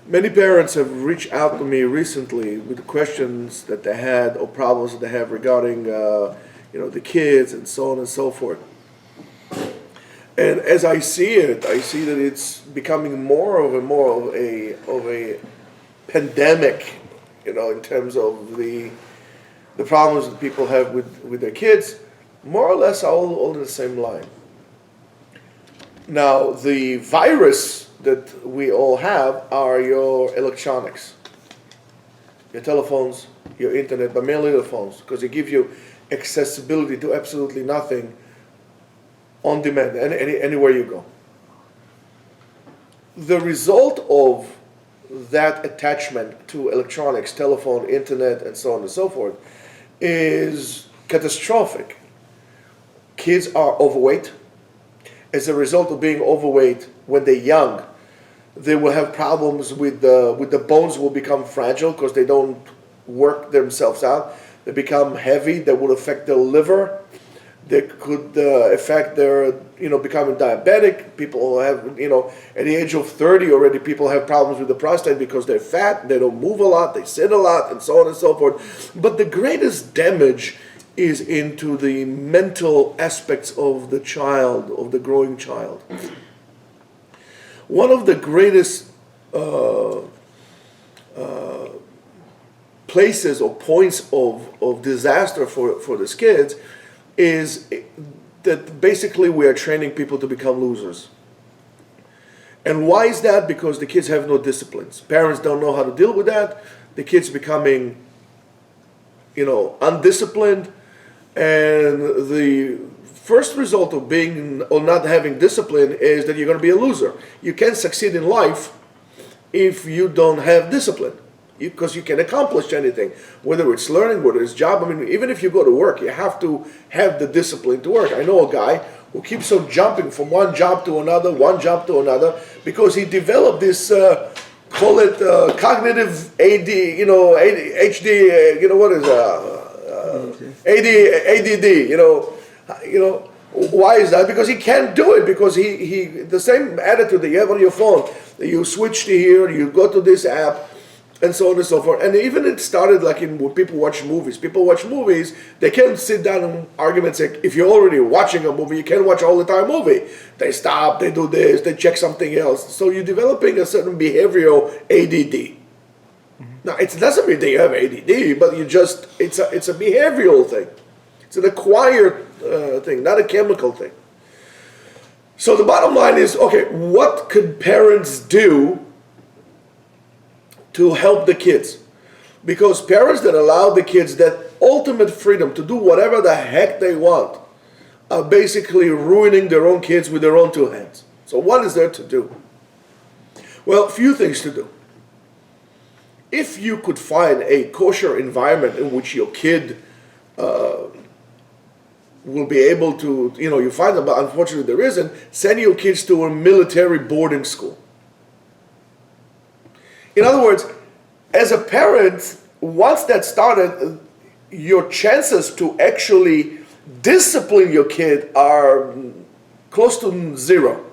Many parents have reached out to me recently with questions that they had or problems that they have regarding, the kids and so on and so forth. And as I see it, I see that it's becoming more of a pandemic, in terms of the problems that people have with their kids, more or less all in the same line. Now, the virus that we all have are your electronics, your telephones, your internet, but mainly the phones, because they give you accessibility to absolutely nothing on demand, anywhere you go. The result of that attachment to electronics, telephone, internet, and so on and so forth, is catastrophic. Kids are overweight. As a result of being overweight, when they're young, they will have problems with the bones will become fragile because they don't work themselves out. They become heavy. That will affect their liver. They could affect their, becoming diabetic. People have, at the age of 30 already, people have problems with the prostate because they're fat, they don't move a lot, they sit a lot, and so on and so forth. But the greatest damage is into the mental aspects of the child, of the growing child. One of the greatest places or points of disaster for these kids is that basically we are training people to become losers. And why is that? Because the kids have no disciplines. Parents don't know how to deal with that. The kids becoming, undisciplined. And the first result of being or not having discipline is that you're going to be a loser. You can't succeed in life if you don't have discipline, because you can accomplish anything, whether it's learning, whether it's job. I mean, even if you go to work, you have to have the discipline to work. I know a guy who keeps on jumping from one job to another, because he developed this, call it cognitive AD, HD, what is ADD, why is that? Because he can't do it, because he the same attitude that you have on your phone, you switch to here, you go to this app, and so on and so forth. And even it started like when people watch movies. People watch movies, they can't sit down and argue and say, if you're already watching a movie, you can't watch all the time movie. They stop, they do this, they check something else. So you're developing a certain behavioral ADD. Now, it doesn't mean that you have ADD, but it's a behavioral thing. It's an acquired thing, not a chemical thing. So the bottom line is, okay, what could parents do to help the kids? Because parents that allow the kids that ultimate freedom to do whatever the heck they want are basically ruining their own kids with their own two hands. So what is there to do? Well, a few things to do. If you could find a kosher environment in which your kid will be able to, you find them, but unfortunately there isn't, send your kids to a military boarding school. In other words, as a parent, once that started, your chances to actually discipline your kid are close to zero.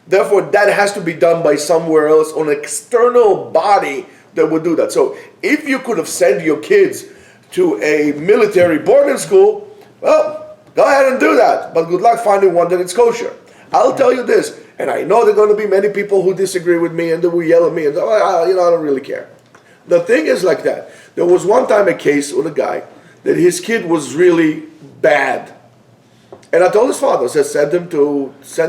Therefore, that has to be done by somewhere else, on an external body that would do that. So if you could have sent your kids to a military boarding school, well, go ahead and do that. But good luck finding one that is kosher. I'll tell you this, and I know there are going to be many people who disagree with me and they will yell at me and I don't really care. The thing is like that. There was one time a case with a guy that his kid was really bad. And I told his father, I said, send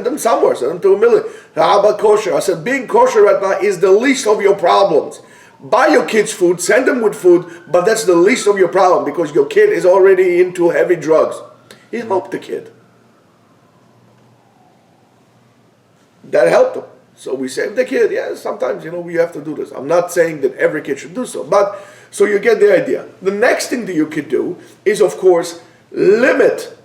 them somewhere, send them to a military. How about kosher? I said, being kosher right now is the least of your problems. Buy your kids food, send them with food, but that's the least of your problem, because your kid is already into heavy drugs. He helped the kid. That helped him. So we saved the kid. Yeah, sometimes, we have to do this. I'm not saying that every kid should do so, but so you get the idea. The next thing that you could do is, of course, limit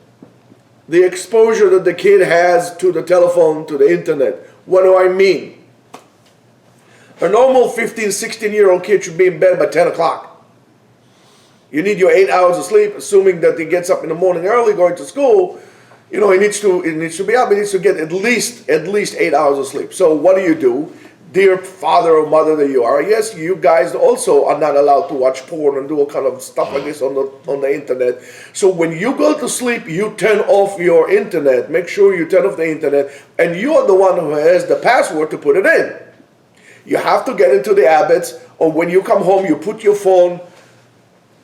the exposure that the kid has to the telephone, to the internet. What do I mean? A normal 15, 16-year-old kid should be in bed by 10 o'clock. You need your 8 hours of sleep, assuming that he gets up in the morning early going to school. He needs to be up. He needs to get at least 8 hours of sleep. So what do? dear father or mother that you are, yes, you guys also are not allowed to watch porn and do all kind of stuff like this on the internet. So when you go to sleep, you turn off your internet. Make sure you turn off the internet, and you are the one who has the password to put it in. You have to get into the habits, or when you come home, you put your phone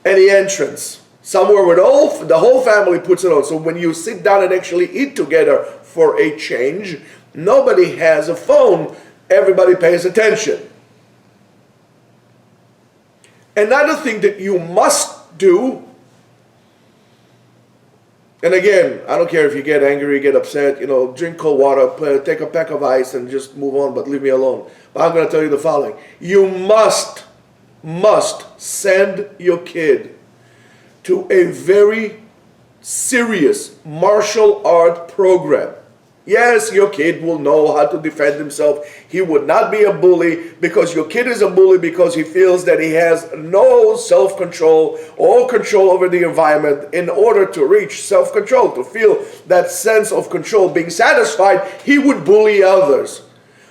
at the entrance, somewhere where the whole family puts it on. So when you sit down and actually eat together for a change, nobody has a phone. Everybody pays attention. Another thing that you must do, and again, I don't care if you get angry, get upset, drink cold water, take a pack of ice and just move on, but leave me alone. But I'm going to tell you the following. You must send your kid to a very serious martial art program. Yes, your kid will know how to defend himself. He would not be a bully, because your kid is a bully because he feels that he has no self-control or control over the environment. In order to reach self-control, to feel that sense of control, being satisfied, he would bully others.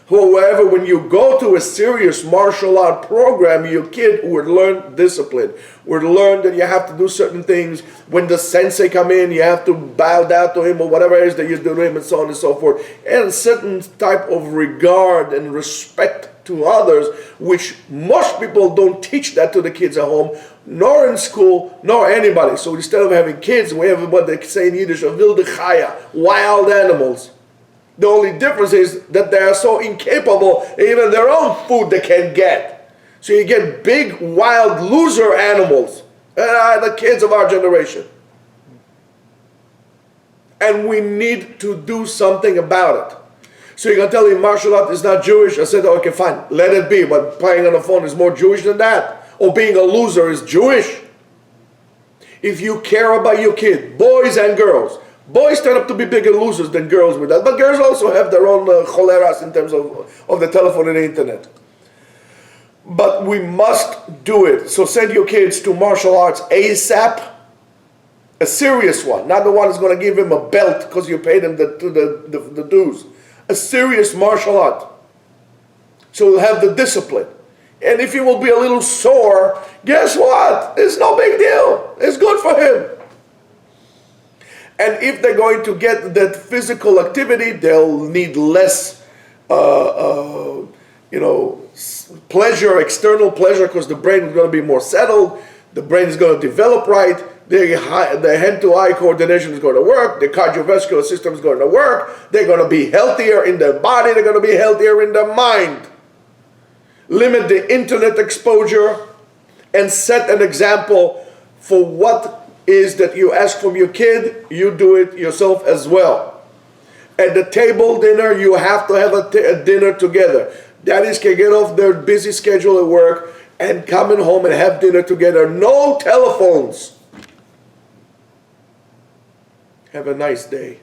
However, when you go to a serious martial art program, your kid would learn discipline, would learn that you have to do certain things. When the sensei come in, you have to bow down to him or whatever it is that you do to him, and so on and so forth. And a certain type of regard and respect to others, which most people don't teach that to the kids at home, nor in school, nor anybody. So instead of having kids, we have what they say in Yiddish, a wilde chaya, wild animals. The only difference is that they are so incapable, even their own food they can't get. So you get big, wild, loser animals. The kids of our generation. And we need to do something about it. So you're going to tell me martial art is not Jewish? I said, okay, fine, let it be. But playing on the phone is more Jewish than that. Or being a loser is Jewish. If you care about your kid, boys and girls, boys turn up to be bigger losers than girls with that. But girls also have their own choleras in terms of the telephone and the internet. But we must do it. So send your kids to martial arts ASAP. A serious one. Not the one that's going to give him a belt because you paid him the dues. A serious martial art. So he'll have the discipline. And if he will be a little sore, guess what? It's no big deal. It's good for him. And if they're going to get that physical activity, they'll need less, pleasure, external pleasure, because the brain is going to be more settled. The brain is going to develop right. The hand-to-eye coordination is going to work. The cardiovascular system is going to work. They're going to be healthier in their body. They're going to be healthier in their mind. Limit the internet exposure and set an example for what is that you ask from your kid, you do it yourself as well. At the table dinner, you have to have a dinner together. Daddies can get off their busy schedule at work and come in home and have dinner together. No telephones. Have a nice day.